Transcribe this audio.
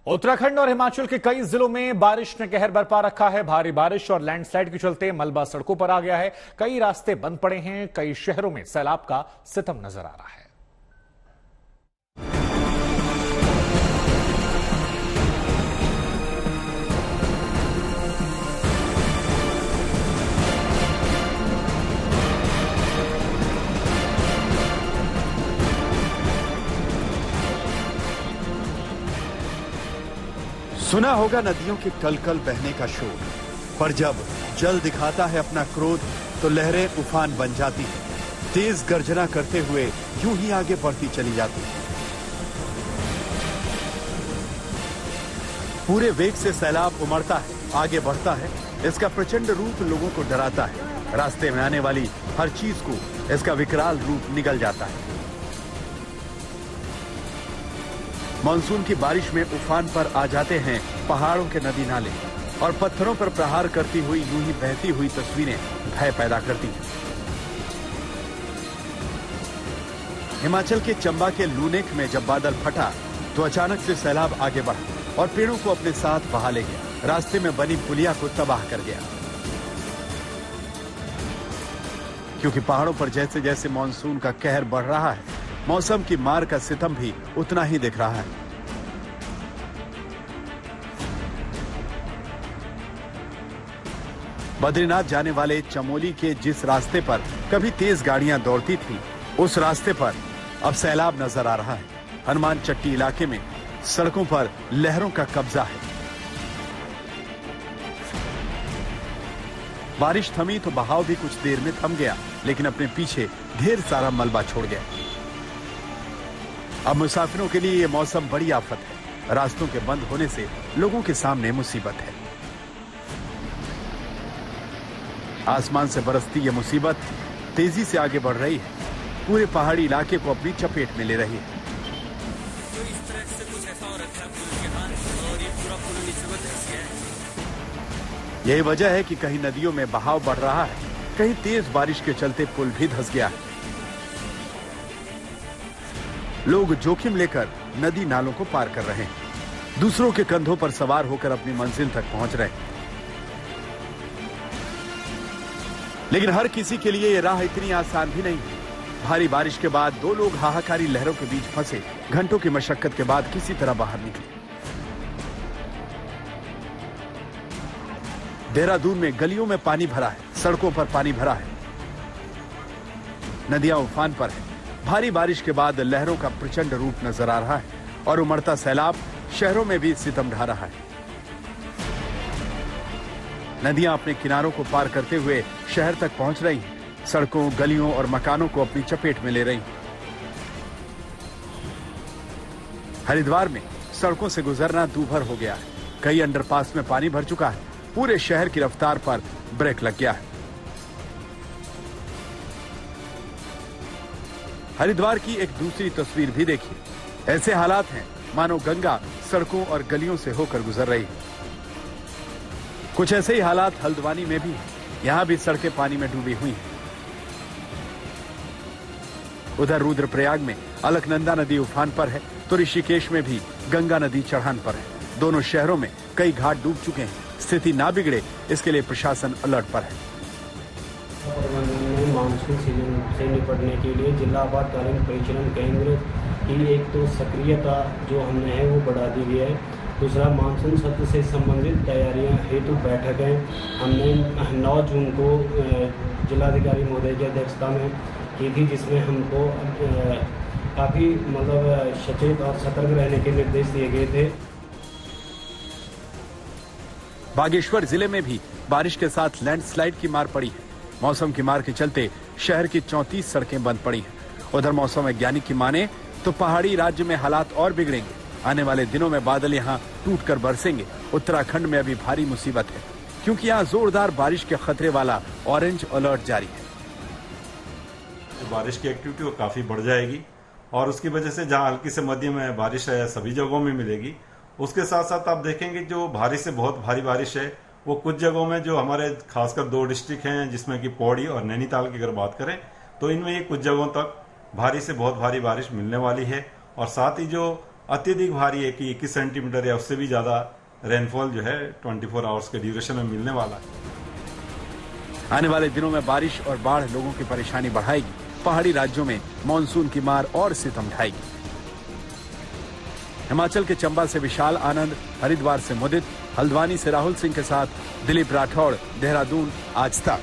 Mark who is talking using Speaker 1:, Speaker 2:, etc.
Speaker 1: उत्तराखंड और हिमाचल के कई जिलों में बारिश ने कहर बरपा रखा है। भारी बारिश और लैंडस्लाइड के चलते मलबा सड़कों पर आ गया है। कई रास्ते बंद पड़े हैं। कई शहरों में सैलाब का सितम नजर आ रहा है।
Speaker 2: सुना होगा नदियों के कल-कल बहने का शोर, पर जब जल दिखाता है अपना क्रोध तो लहरें उफान बन जाती हैं। तेज गर्जना करते हुए यूं ही आगे बढ़ती चली जाती है। पूरे वेग से सैलाब उमड़ता है, आगे बढ़ता है। इसका प्रचंड रूप लोगों को डराता है। रास्ते में आने वाली हर चीज को इसका विकराल रूप निगल जाता है। मानसून की बारिश में उफान पर आ जाते हैं पहाड़ों के नदी नाले और पत्थरों पर प्रहार करती हुई यूं ही बहती हुई तस्वीरें भय पैदा करती हैं। हिमाचल के चंबा के लूनेक में जब बादल फटा तो अचानक से सैलाब आगे बढ़ा और पेड़ों को अपने साथ बहा ले गया। रास्ते में बनी पुलिया को तबाह कर गया। क्योंकि पहाड़ों पर जैसे जैसे मानसून का कहर बढ़ रहा है, मौसम की मार का सितम भी उतना ही दिख रहा है। बद्रीनाथ जाने वाले चमोली के जिस रास्ते पर कभी तेज गाड़ियां दौड़ती थी, उस रास्ते पर अब सैलाब नजर आ रहा है। हनुमान चट्टी इलाके में सड़कों पर लहरों का कब्जा है। बारिश थमी तो बहाव भी कुछ देर में थम गया, लेकिन अपने पीछे ढेर सारा मलबा छोड़ गया। अब मुसाफिरों के लिए यह मौसम बड़ी आफत है। रास्तों के बंद होने से लोगों के सामने मुसीबत है। आसमान से बरसती यह मुसीबत तेजी से आगे बढ़ रही है। पूरे पहाड़ी इलाके को अपनी चपेट में ले रही है।
Speaker 3: तो इस तरह से कुछ ऐसा हो रखा है पुल के हाथ, और ये पूरा पुल नीचे को धंस गया है।
Speaker 2: यही वजह है कि कहीं नदियों में बहाव बढ़ रहा है, कहीं तेज बारिश के चलते पुल भी धंस गया है। लोग जोखिम लेकर नदी नालों को पार कर रहे हैं। दूसरों के कंधों पर सवार होकर अपनी मंजिल तक पहुंच रहे हैं। लेकिन हर किसी के लिए यह राह इतनी आसान भी नहीं है। भारी बारिश के बाद दो लोग हाहाकारी लहरों के बीच फंसे घंटों की मशक्कत के बाद किसी तरह बाहर निकले। देहरादून में गलियों में पानी भरा है, सड़कों पर पानी भरा है, नदियां उफान पर है। भारी बारिश के बाद लहरों का प्रचंड रूप नजर आ रहा है और उमड़ता सैलाब शहरों में भी सितम ढा रहा है। नदियां अपने किनारों को पार करते हुए शहर तक पहुंच रही हैं। सड़कों, गलियों और मकानों को अपनी चपेट में ले रही हैं। हरिद्वार में सड़कों से गुजरना दूभर हो गया है। कई अंडरपास में पानी भर चुका है। पूरे शहर की रफ्तार पर ब्रेक लग गया है। हरिद्वार की एक दूसरी तस्वीर भी देखिए। ऐसे हालात हैं मानो गंगा सड़कों और गलियों से होकर गुजर रही है। कुछ ऐसे ही हालात हल्द्वानी में भी हैं। यहां भी सड़कें पानी में डूबी हुई हैं। उधर रुद्रप्रयाग में अलकनंदा नदी उफान पर है तो ऋषिकेश में भी गंगा नदी चढ़ान पर है। दोनों शहरों में कई घाट डूब चुके हैं। स्थिति ना बिगड़े इसके लिए प्रशासन अलर्ट पर है।
Speaker 4: मानसून सीजन से निपटने के लिए जिला आपातकालीन परिचालन केंद्र की एक तो सक्रियता जो हमने है वो बढ़ा दी गई है। दूसरा, मानसून सत्र से संबंधित तैयारियां हेतु बैठकें हमने 9 जून को जिलाधिकारी महोदय की अध्यक्षता में की थी, जिसमें हमको काफ़ी सचेत और सतर्क रहने के निर्देश दिए गए थे।
Speaker 2: बागेश्वर जिले में भी बारिश के साथ लैंडस्लाइड की मार पड़ी है। मौसम की मार के चलते शहर की 34 सड़कें बंद पड़ी हैं। उधर मौसम वैज्ञानिक की माने तो पहाड़ी राज्य में हालात और बिगड़ेंगे। आने वाले दिनों में बादल यहां टूटकर बरसेंगे। उत्तराखंड में अभी भारी मुसीबत है, क्योंकि यहां जोरदार बारिश के खतरे वाला ऑरेंज अलर्ट जारी है।
Speaker 5: बारिश की एक्टिविटी काफी बढ़ जाएगी और उसकी वजह से जहां हल्की से मध्यम बारिश है सभी जगहों में मिलेगी। उसके साथ साथ आप देखेंगे जो भारी से बहुत भारी बारिश है वो कुछ जगहों में जो हमारे खासकर 2 डिस्ट्रिक्ट हैं जिसमें कि पौड़ी और नैनीताल की अगर बात करें तो इनमें ये कुछ जगहों तक भारी से बहुत भारी बारिश मिलने वाली है। और साथ ही जो अत्यधिक भारी है कि 21 सेंटीमीटर या उससे भी ज्यादा रेनफॉल जो है 24 आवर्स के ड्यूरेशन में मिलने वाला है।
Speaker 2: आने वाले दिनों में बारिश और बाढ़ लोगों की परेशानी बढ़ाएगी। पहाड़ी राज्यों में मानसून की मार और सितम ढाएगी। हिमाचल के चंबा से विशाल आनंद, हरिद्वार से मुदित, हल्द्वानी से राहुल सिंह के साथ दिलीप राठौड़, देहरादून, आज तक।